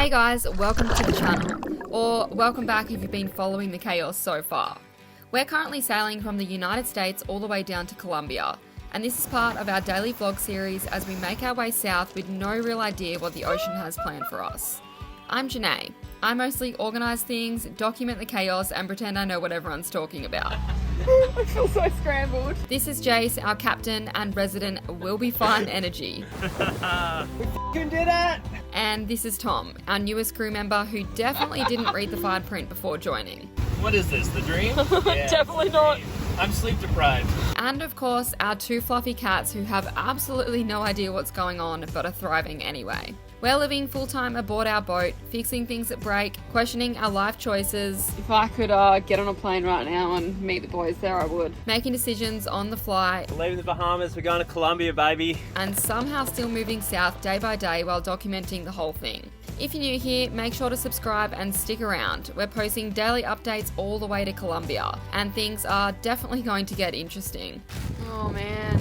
Hey guys, welcome to the channel, or welcome back if you've been following the chaos so far. We're currently sailing from the United States all the way down to Colombia, and this is part of our daily vlog series as we make our way south with no real idea what the ocean has planned for us. I'm Janae. I mostly organise things, document the chaos, and pretend I know what everyone's talking about. I feel so scrambled. This is Jace, our captain and resident Will Be Fine energy. We f***ing did it! And this is Tom, our newest crew member who definitely didn't read the fine print before joining. What is this, the dream? Yeah, Definitely not. I'm sleep deprived. And of course, our two fluffy cats who have absolutely no idea what's going on but are thriving anyway. We're living full-time aboard our boat, fixing things that break, questioning our life choices, If I could get on a plane right now and meet the boys there, I would. making decisions on the fly, We're leaving the Bahamas, we're going to Colombia, baby. and somehow still moving south day by day while documenting the whole thing. If you're new here, make sure to subscribe and stick around. We're posting daily updates all the way to Colombia, and things are definitely going to get interesting. Oh man,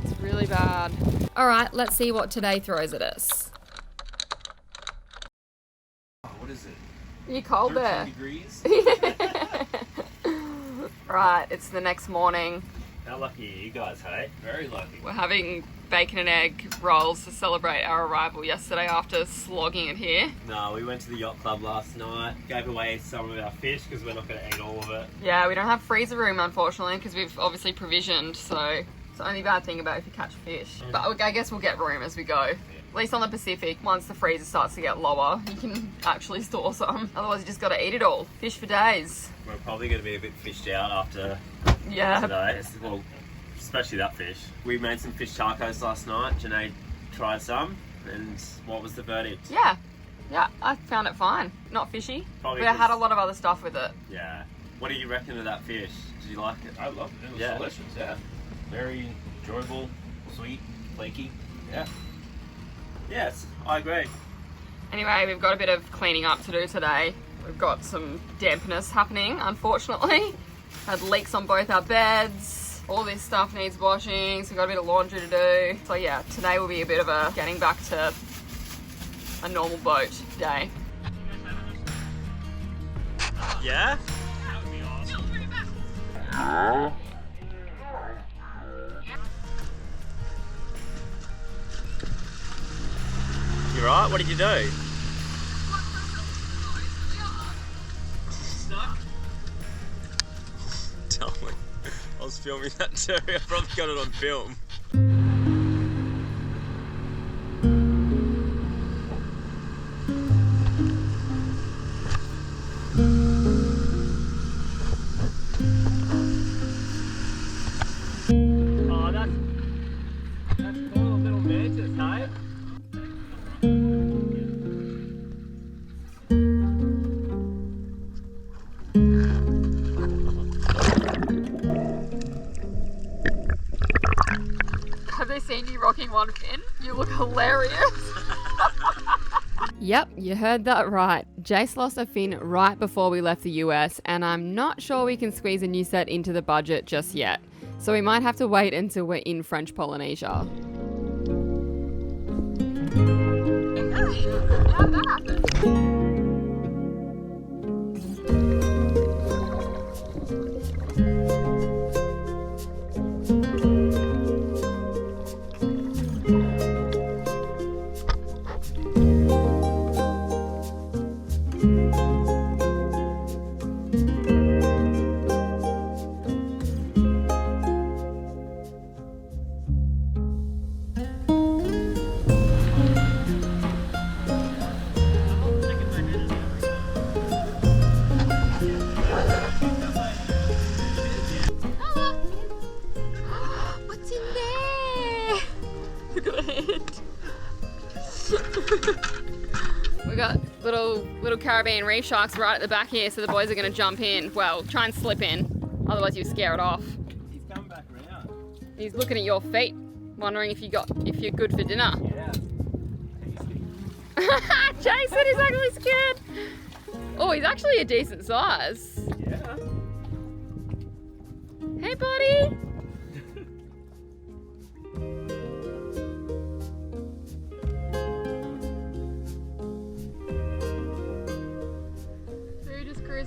it's really bad. Alright, let's see what today throws at us. What is it? Are you cold 13 there? degrees? Right, it's the next morning. How lucky are you guys, hey? Very lucky. We're having bacon and egg rolls to celebrate our arrival yesterday after slogging it here. No, we went to the yacht club last night, gave away some of our fish because we're not going to eat all of it. Yeah, we don't have freezer room unfortunately because we've obviously provisioned, so it's the only bad thing about if you catch fish. But I guess we'll get room as we go. At least on the Pacific, once the freezer starts to get lower, you can actually store some. Otherwise you just gotta eat it all. Fish for days. We're probably going to be a bit fished out after Yeah. today. Well, especially that fish. We made some fish tacos last night. Janae tried some, and what was the verdict? Yeah, I found it fine. Not fishy. Probably But I had a 'cause- lot of other stuff with it. Yeah. What do you reckon of that fish? Did you like it? I loved it. It was Yeah. delicious. Yeah, very enjoyable, sweet, flaky. Yeah. Yes, I agree. Anyway, we've got a bit of cleaning up to do today. We've got some dampness happening, unfortunately. Had leaks on both our beds. All this stuff needs washing, so we've got a bit of laundry to do. So yeah, today will be a bit of a getting back to a normal boat day. Yeah? You right? What did you do? Tell me. I was filming that too. I probably got it on film. Oh, that's cool, a little mantis, hey? Have they seen you rocking one fin? You look hilarious. Yep, you heard that right. Jace lost a fin right before we left the US, and I'm not sure we can squeeze a new set into the budget just yet. So we might have to wait until we're in French Polynesia. What's in there? Look at her hand. We got little Caribbean reef sharks right at the back here, so the boys are going to jump in. Well, try and slip in, otherwise you scare it off. He's coming back around. He's looking at your feet, wondering if you're good for dinner. Yeah. Jason is actually scared. Oh, he's actually a decent size. Yeah. Hey, buddy.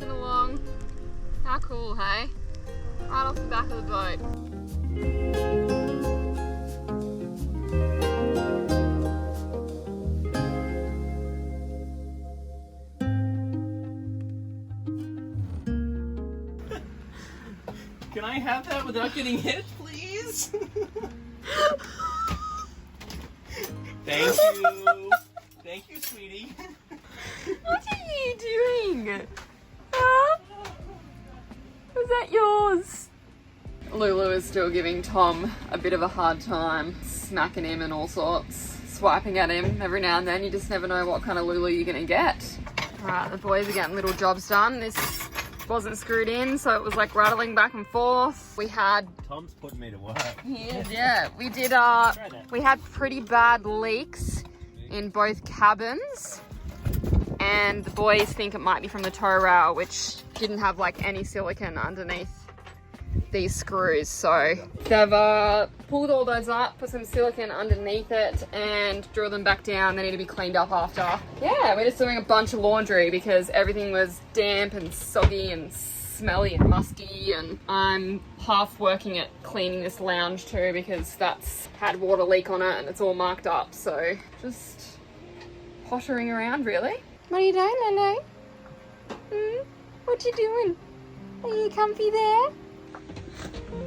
cruising along. How cool, hey? Right off the back of the boat. Can I have that without getting hit, please? Thank you. Thank you, sweetie. What are you doing? Huh? Was that yours? Lulu is still giving Tom a bit of a hard time, smacking him and all sorts, swiping at him every now and then. You just never know what kind of Lulu you're gonna get. Alright, the boys are getting little jobs done. This wasn't screwed in, so it was like rattling back and forth. We had... Tom's putting me to work. Yeah, we did, we had pretty bad leaks in both cabins. And the boys think it might be from the tow rail, which didn't have like any silicone underneath these screws. So they've pulled all those up, put some silicone underneath it and drill them back down. They need to be cleaned up after. Yeah, we're just doing a bunch of laundry because everything was damp and soggy and smelly and musty, and I'm half working at cleaning this lounge too because that's had water leak on it and it's all marked up. So just pottering around really. What are you doing, Lulu? What you doing? Are you comfy there?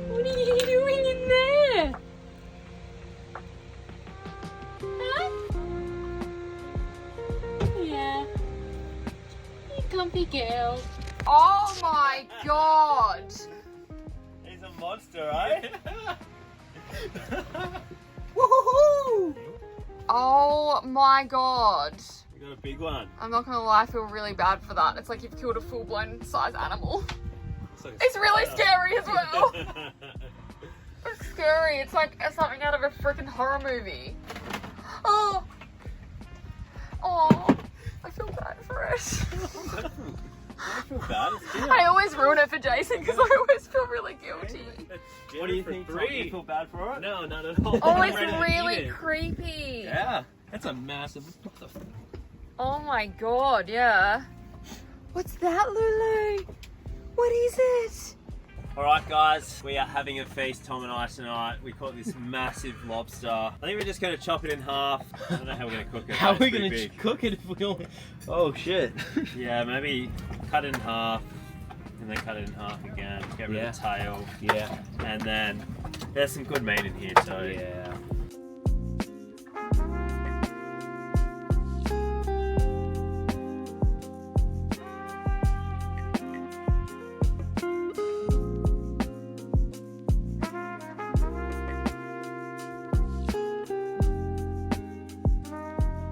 What are you doing in there? Huh? Yeah. You comfy girl. Oh my god! He's a monster, right? Woohoo! Oh my god. You got a big one. I'm not gonna lie, I feel really bad for that. It's like you've killed a full-blown size animal. Like It's really scary as well. It's scary. It's like something out of a freaking horror movie. Oh. Oh. I feel bad for it. I feel bad. It's good. I always ruin it for Jason because I always feel really guilty. What do you think, Tom? Do you feel bad for it? No, not at all. Oh, I'm it's ready to really eat it. creepy. Yeah, that's a massive. Oh my god, yeah. What's that, Lulu? What is it? Alright guys, we are having a feast, Tom and I, tonight. We caught this massive lobster. I think we're just going to chop it in half. I don't know how we're going to cook it. How are we It's gonna pretty big. cook it if we only? Oh shit! Yeah, maybe cut it in half, and then cut it in half again. Get rid of the tail. Yeah. And then there's some good meat in here too. Yeah.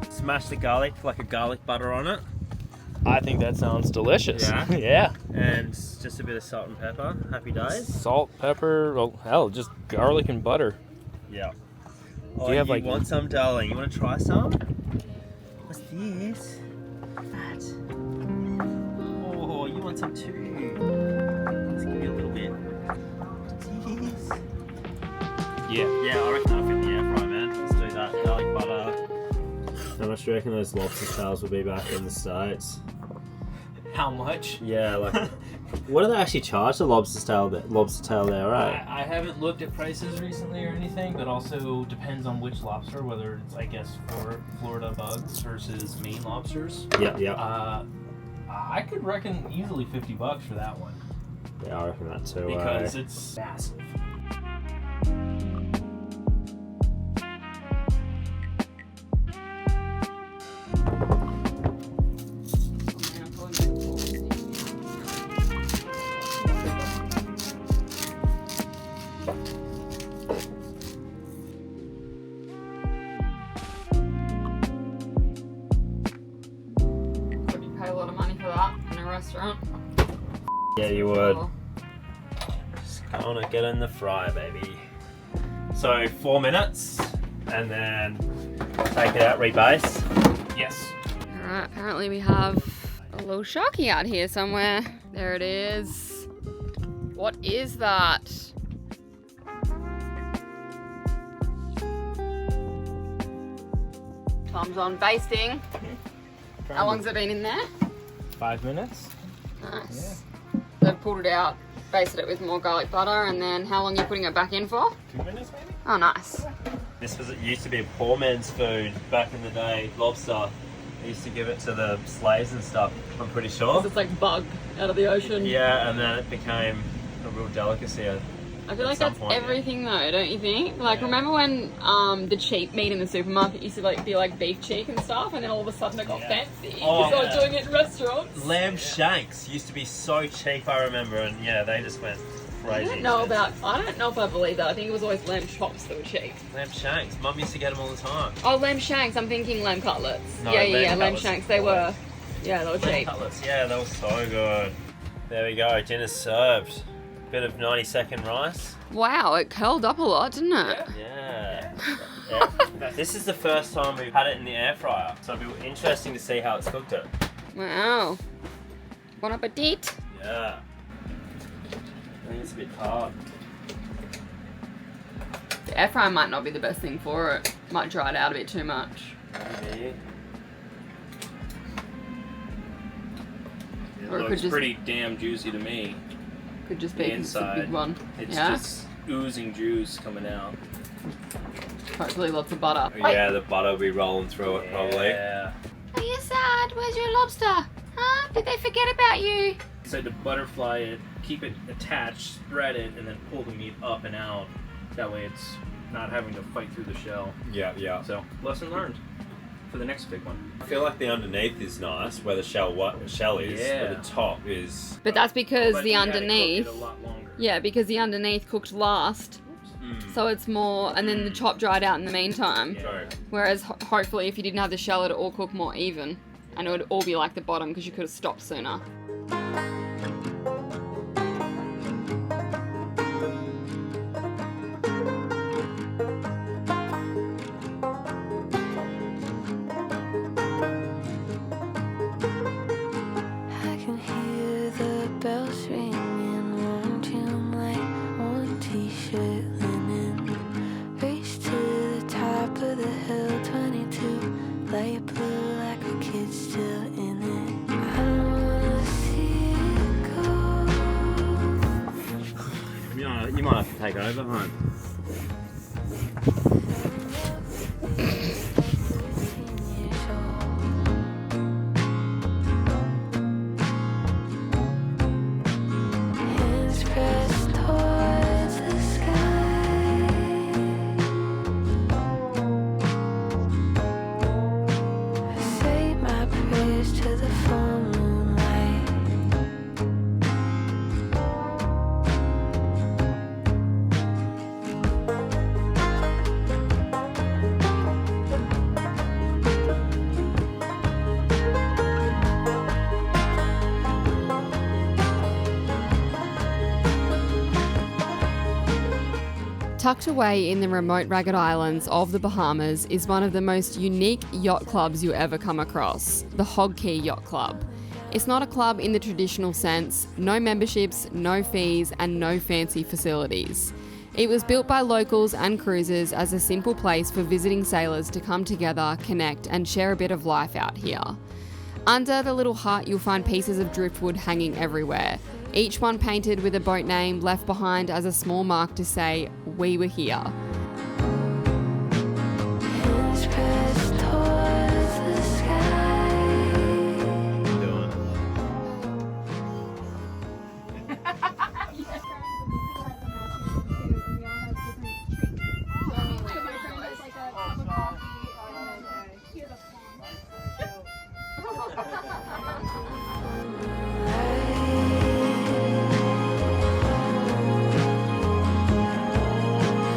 Smash the garlic, like a garlic butter on it. I think that sounds delicious. Yeah? Yeah. And just a bit of salt and pepper. Happy days. Salt, pepper, well, hell, just garlic and butter. Yeah. Do Oh, you have, like- want some, darling? You want to try some? What's this? That. Oh, you want some too? Let's give you a little bit. What's this? Yeah. Yeah, I reckon that'll fit in the air fry, man. Let's do that. Garlic butter. How much do you reckon those lobster tails will be back in the States? How much? Yeah, like, what do they actually charge the lobster tail there, right? I haven't looked at prices recently or anything, but also depends on which lobster, whether it's, I guess, for Florida bugs versus Maine lobsters. Yeah. I could reckon easily $50 for that one. Yeah, I reckon that too. Because it's massive. Would you pay a lot of money for that in a restaurant? Yeah, you would. Oh. Just gonna get in the fryer, baby. So 4 minutes, and then take it out, rebase. Yes. Alright, apparently we have a little sharky out here somewhere. There it is. What is that? Tom's on basting. How long's it been in there? 5 minutes. Nice. They've pulled it out, basted it with more garlic butter, and then how long are you putting it back in for? 2 minutes maybe? Oh, nice. It used to be a poor man's food back in the day, lobster. They used to give it to the slaves and stuff, I'm pretty sure. It's like bug out of the ocean. Yeah, and then it became a real delicacy. I feel like that's everything though, don't you think? Like, remember when the cheap meat in the supermarket used to like be like beef cheek and stuff, and then all of a sudden it got fancy. Oh, You started doing it in restaurants. Lamb shanks used to be so cheap, I remember, and yeah, they just went crazy. I don't know if I believe that. I think it was always lamb chops that were cheap. Lamb shanks. Mum used to get them all the time. Oh, lamb shanks. I'm thinking lamb cutlets. No, lamb cutlets. shanks. They were cheap. Lamb cutlets, yeah, they were so good. There we go, dinner's served. Bit of 90-second rice. Wow, it curled up a lot, didn't it? Yeah. This is the first time we've had it in the air fryer, so it'll be interesting to see how it's cooked it. Wow. Bon appetit. Yeah. I think it's a bit hard. The air fryer might not be the best thing for it. Might dry it out a bit too much. Maybe. It Or it could looks just- pretty damn juicy to me. Could just be The 'cause it's a inside. big one. It's Yeah? just oozing juice coming out. Hopefully lots of butter. Yeah, the butter will be rolling through it probably. Yeah. Are you sad? Where's your lobster? Huh? Did they forget about you? So to butterfly it, keep it attached, spread it, and then pull the meat up and out. That way it's not having to fight through the shell. Yeah, yeah. So, lesson learned for the next big one. I feel like the underneath is nice, where the shell is, Yeah. but the top is... But that's because But the you gotta cook underneath. it a lot longer. Yeah, because the underneath cooked last. So it's more, and then the chop dried out in the meantime. Yeah. Sorry. Whereas hopefully if you didn't have the shell, it'd all cook more even. And it would all be like the bottom because you could have stopped sooner. I can hear the bells ringing, won't you my one t-shirt linen. Race to the top of the hill, 22, light blue like a kid still in it. I don't wanna see it go. You might have to take over, hon. Hands pressed towards the sky. I say my prayers to the full moonlight. Tucked away in the remote ragged islands of the Bahamas is one of the most unique yacht clubs you ever come across, the Hog Cay Yacht Club. It's not a club in the traditional sense, no memberships, no fees, and no fancy facilities. It was built by locals and cruisers as a simple place for visiting sailors to come together, connect, and share a bit of life out here. Under the little hut, you'll find pieces of driftwood hanging everywhere, each one painted with a boat name left behind as a small mark to say, "We were here." Hands pressed towards the sky.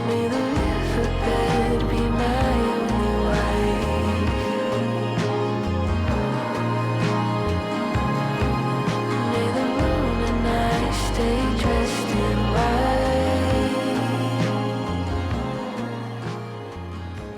May the riverbed be my only wife. May the moon and I stay dressed in white.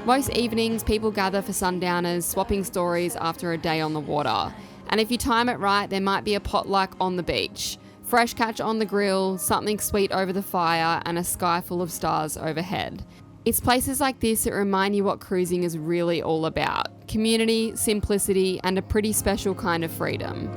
Most evenings, people gather for sundowners, swapping stories after a day on the water. And if you time it right, there might be a potluck on the beach. Fresh catch on the grill, something sweet over the fire, and a sky full of stars overhead. It's places like this that remind you what cruising is really all about. Community, simplicity, and a pretty special kind of freedom.